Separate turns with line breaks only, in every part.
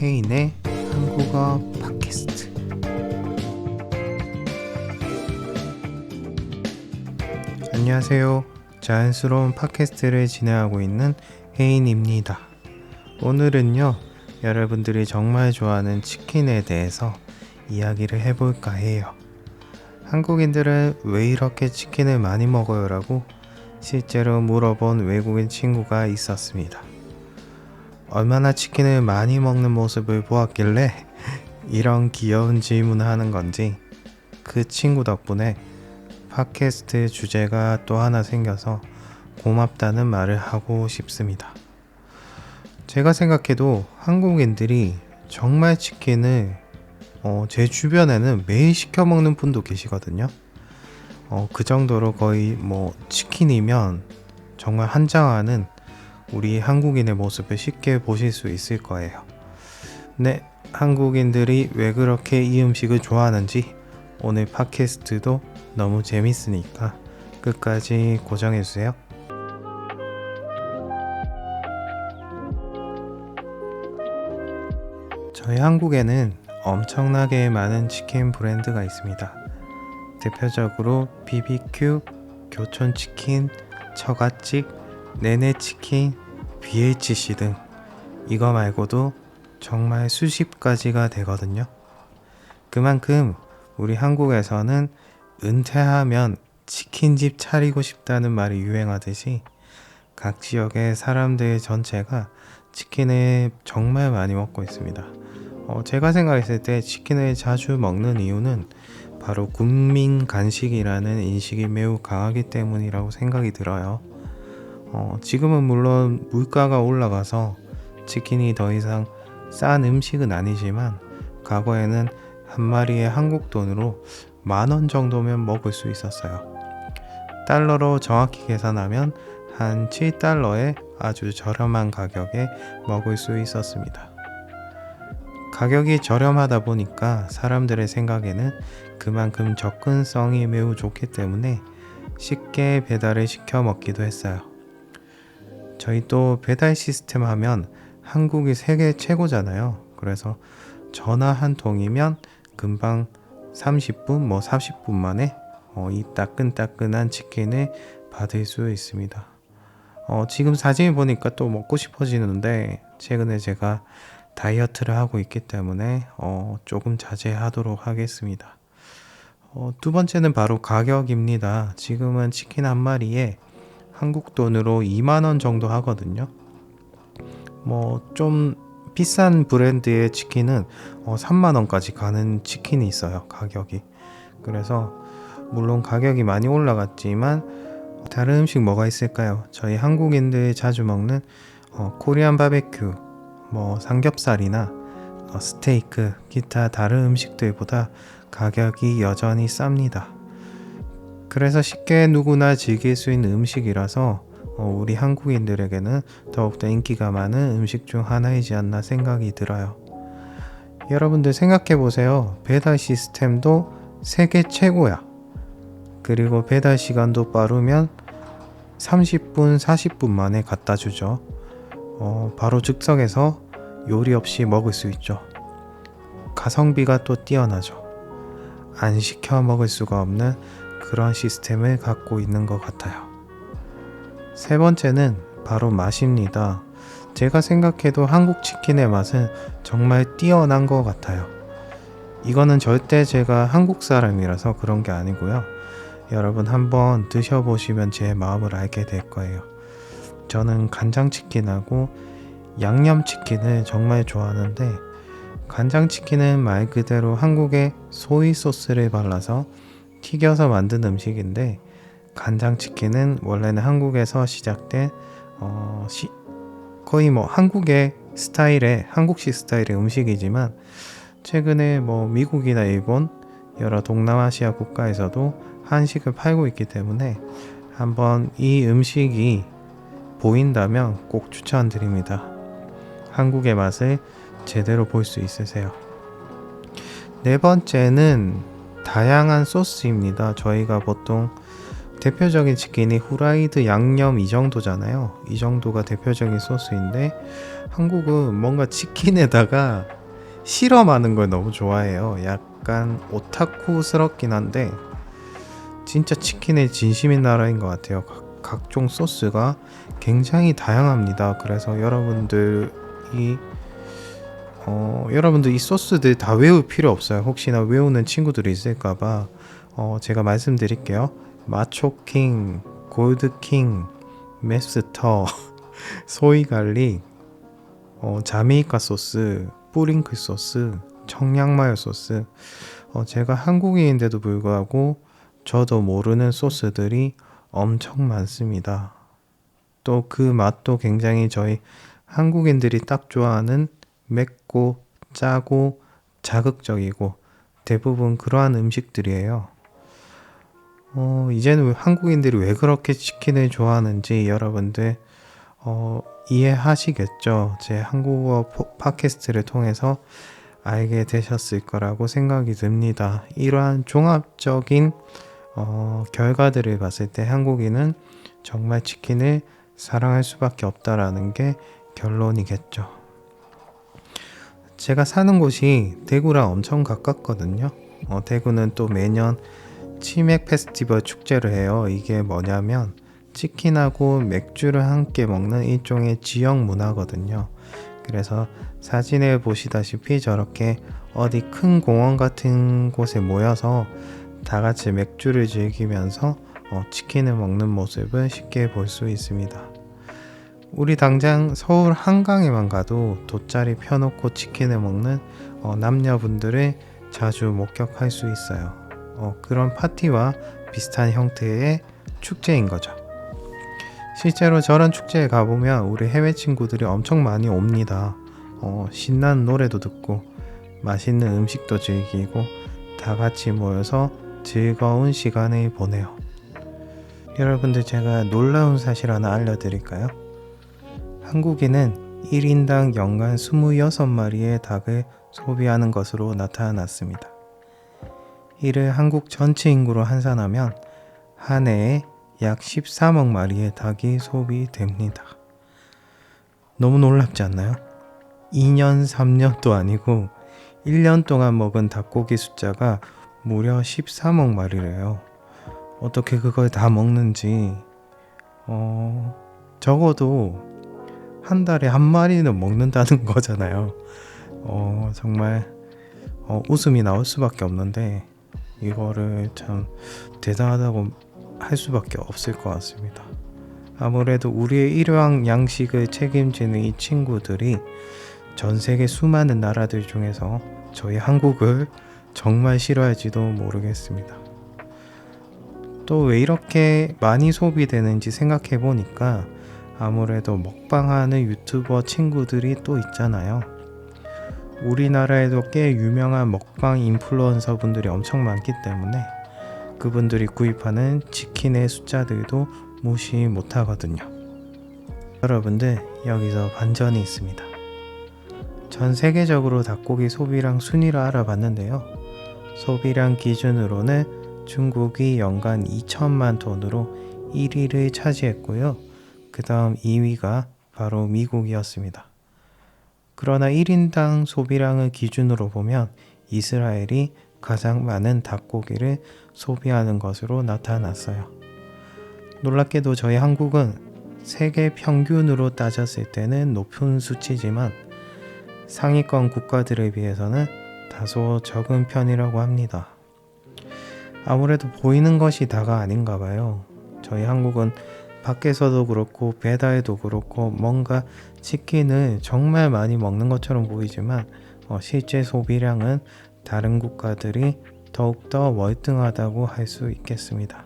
혜인의 한국어 팟캐스트. 안녕하세요. 자연스러운 팟캐스트를 진행하고 있는 혜인입니다. 오늘은요, 여러분들이 정말 좋아하는 치킨에 대해서 이야기를 해볼까 해요. 한국인들은 왜 이렇게 치킨을 많이 먹어요? 라고 실제로 물어본 외국인 친구가 있었습니다. 얼마나 치킨을 많이 먹는 모습을 보았길래 이런 귀여운 질문을 하는 건지 그 친구 덕분에 팟캐스트 주제가 또 하나 생겨서 고맙다는 말을 하고 싶습니다. 제가 생각해도 한국인들이 정말 치킨을 제 주변에는 매일 시켜 먹는 분도 계시거든요. 그 정도로 거의 치킨이면 정말 한장하는 우리 한국인의 모습을 쉽게 보실 수 있을 거예요. 네, 한국인들이 왜 그렇게 이 음식을 좋아하는지 오늘 팟캐스트도 너무 재밌으니까 끝까지 고정해주세요. 저희 한국에는 엄청나게 많은 치킨 브랜드가 있습니다. 대표적으로 BBQ, 교촌치킨, 처갓집, 내내치킨, BHC 등 이거 말고도 정말 수십 가지가 되거든요. 그만큼 우리 한국에서는 은퇴하면 치킨집 차리고 싶다는 말이 유행하듯이 각 지역의 사람들 전체가 치킨을 정말 많이 먹고 있습니다. 제가 생각했을 때 치킨을 자주 먹는 이유는 바로 국민 간식이라는 인식이 매우 강하기 때문이라고 생각이 들어요. 지금은 물론 물가가 올라가서 치킨이 더 이상 싼 음식은 아니지만 과거에는 한 마리에 한국 돈으로 10,000원 정도면 먹을 수 있었어요. 달러로 정확히 계산하면 한 7달러에 아주 저렴한 가격에 먹을 수 있었습니다. 가격이 저렴하다 보니까 사람들의 생각에는 그만큼 접근성이 매우 좋기 때문에 쉽게 배달을 시켜 먹기도 했어요. 저희 또 배달 시스템 하면 한국이 세계 최고잖아요. 그래서 전화 한 통이면 금방 30분, 40분 만에 이 따끈따끈한 치킨을 받을 수 있습니다. 지금 사진을 보니까 또 먹고 싶어지는데 최근에 제가 다이어트를 하고 있기 때문에 조금 자제하도록 하겠습니다. 두 번째는 바로 가격입니다. 지금은 치킨 한 마리에 한국 돈으로 20,000원 정도 하거든요. 좀 비싼 브랜드의 치킨은 30,000원까지 가는 치킨이 있어요, 가격이. 그래서 물론 가격이 많이 올라갔지만 다른 음식 뭐가 있을까요? 저희 한국인들 자주 먹는 코리안 바베큐, 삼겹살이나 스테이크, 기타 다른 음식들보다 가격이 여전히 쌉니다. 그래서 쉽게 누구나 즐길 수 있는 음식이라서 우리 한국인들에게는 더욱더 인기가 많은 음식 중 하나이지 않나 생각이 들어요. 여러분들 생각해보세요. 배달 시스템도 세계 최고야. 그리고 배달 시간도 빠르면 30분, 40분 만에 갖다 주죠. 바로 즉석에서 요리 없이 먹을 수 있죠. 가성비가 또 뛰어나죠. 안 시켜 먹을 수가 없는 그런 시스템을 갖고 있는 것 같아요. 세 번째는 바로 맛입니다. 제가 생각해도 한국 치킨의 맛은 정말 뛰어난 것 같아요. 이거는 절대 제가 한국 사람이라서 그런 게 아니고요. 여러분 한번 드셔보시면 제 마음을 알게 될 거예요. 저는 간장치킨하고 양념치킨을 정말 좋아하는데 간장치킨은 말 그대로 한국의 소이 소스를 발라서 튀겨서 만든 음식인데 간장치킨은 원래는 한국에서 시작된 거의 한국의 스타일의 한국식 스타일의 음식이지만 최근에 미국이나 일본 여러 동남아시아 국가에서도 한식을 팔고 있기 때문에 한번 이 음식이 보인다면 꼭 추천드립니다. 한국의 맛을 제대로 볼 수 있으세요. 네 번째는 다양한 소스입니다. 저희가 보통 대표적인 치킨이 후라이드 양념 이 정도잖아요. 이 정도가 대표적인 소스인데 한국은 뭔가 치킨에다가 실험하는 걸 너무 좋아해요. 약간 오타쿠스럽긴 한데 진짜 치킨의 진심인 나라인 것 같아요. 각종 소스가 굉장히 다양합니다. 그래서 여러분들 이 소스들 다 외울 필요 없어요. 혹시나 외우는 친구들이 있을까봐 제가 말씀드릴게요. 마초킹, 골드킹, 맵스터, 소이갈릭, 자메이카 소스, 뿌링클 소스, 청양마요 소스. 제가 한국인인데도 불구하고 저도 모르는 소스들이 엄청 많습니다. 또 그 맛도 굉장히 저희 한국인들이 딱 좋아하는 맵고 짜고 자극적이고 대부분 그러한 음식들이에요. 이제는 한국인들이 왜 그렇게 치킨을 좋아하는지 여러분들 이해하시겠죠? 제 한국어 팟캐스트를 통해서 알게 되셨을 거라고 생각이 듭니다. 이러한 종합적인 결과들을 봤을 때 한국인은 정말 치킨을 사랑할 수밖에 없다라는 게 결론이겠죠. 제가 사는 곳이 대구랑 엄청 가깝거든요. 대구는 또 매년 치맥 페스티벌 축제를 해요. 이게 뭐냐면 치킨하고 맥주를 함께 먹는 일종의 지역 문화거든요. 그래서 사진을 보시다시피 저렇게 어디 큰 공원 같은 곳에 모여서 다 같이 맥주를 즐기면서 치킨을 먹는 모습을 쉽게 볼 수 있습니다. 우리 당장 서울 한강에만 가도 돗자리 펴놓고 치킨을 먹는 남녀분들을 자주 목격할 수 있어요. 그런 파티와 비슷한 형태의 축제인 거죠. 실제로 저런 축제에 가보면 우리 해외 친구들이 엄청 많이 옵니다. 신나는 노래도 듣고 맛있는 음식도 즐기고 다 같이 모여서 즐거운 시간을 보내요. 여러분들 제가 놀라운 사실 하나 알려드릴까요? 한국인은 1인당 연간 26마리의 닭을 소비하는 것으로 나타났습니다. 이를 한국 전체 인구로 환산하면 한 해에 약 13억 마리의 닭이 소비됩니다. 너무 놀랍지 않나요? 2년, 3년도 아니고 1년 동안 먹은 닭고기 숫자가 무려 13억 마리래요. 어떻게 그걸 다 먹는지 적어도 한 달에 한 마리는 먹는다는 거잖아요. 정말 웃음이 나올 수밖에 없는데 이거를 참 대단하다고 할 수밖에 없을 것 같습니다. 아무래도 우리의 일용 양식을 책임지는 이 친구들이 전 세계 수많은 나라들 중에서 저희 한국을 정말 싫어할지도 모르겠습니다. 또 왜 이렇게 많이 소비되는지 생각해 보니까 아무래도 먹방하는 유튜버 친구들이 또 있잖아요. 우리나라에도 꽤 유명한 먹방 인플루언서 분들이 엄청 많기 때문에 그분들이 구입하는 치킨의 숫자들도 무시 못하거든요. 여러분들 여기서 반전이 있습니다. 전 세계적으로 닭고기 소비량 순위를 알아봤는데요. 소비량 기준으로는 중국이 연간 2천만 톤으로 1위를 차지했고요. 그 다음 2위가 바로 미국이었습니다. 그러나 1인당 소비량을 기준으로 보면 이스라엘이 가장 많은 닭고기를 소비하는 것으로 나타났어요. 놀랍게도 저희 한국은 세계 평균으로 따졌을 때는 높은 수치지만 상위권 국가들에 비해서는 다소 적은 편이라고 합니다. 아무래도 보이는 것이 다가 아닌가 봐요. 저희 한국은 밖에서도 그렇고 배달도 그렇고 뭔가 치킨을 정말 많이 먹는 것처럼 보이지만 실제 소비량은 다른 국가들이 더욱더 월등하다고 할 수 있겠습니다.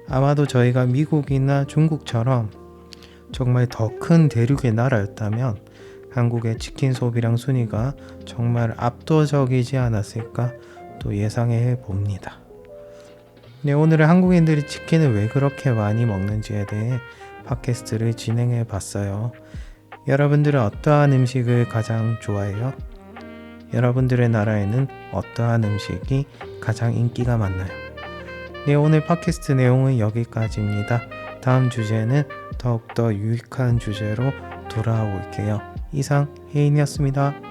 아마도 저희가 미국이나 중국처럼 정말 더 큰 대륙의 나라였다면 한국의 치킨 소비량 순위가 정말 압도적이지 않았을까 또 예상해 봅니다. 네, 오늘은 한국인들이 치킨을 왜 그렇게 많이 먹는지에 대해 팟캐스트를 진행해 봤어요. 여러분들은 어떠한 음식을 가장 좋아해요? 여러분들의 나라에는 어떠한 음식이 가장 인기가 많나요? 네, 오늘 팟캐스트 내용은 여기까지입니다. 다음 주제는 더욱더 유익한 주제로 돌아와 볼게요. 이상 혜인이었습니다.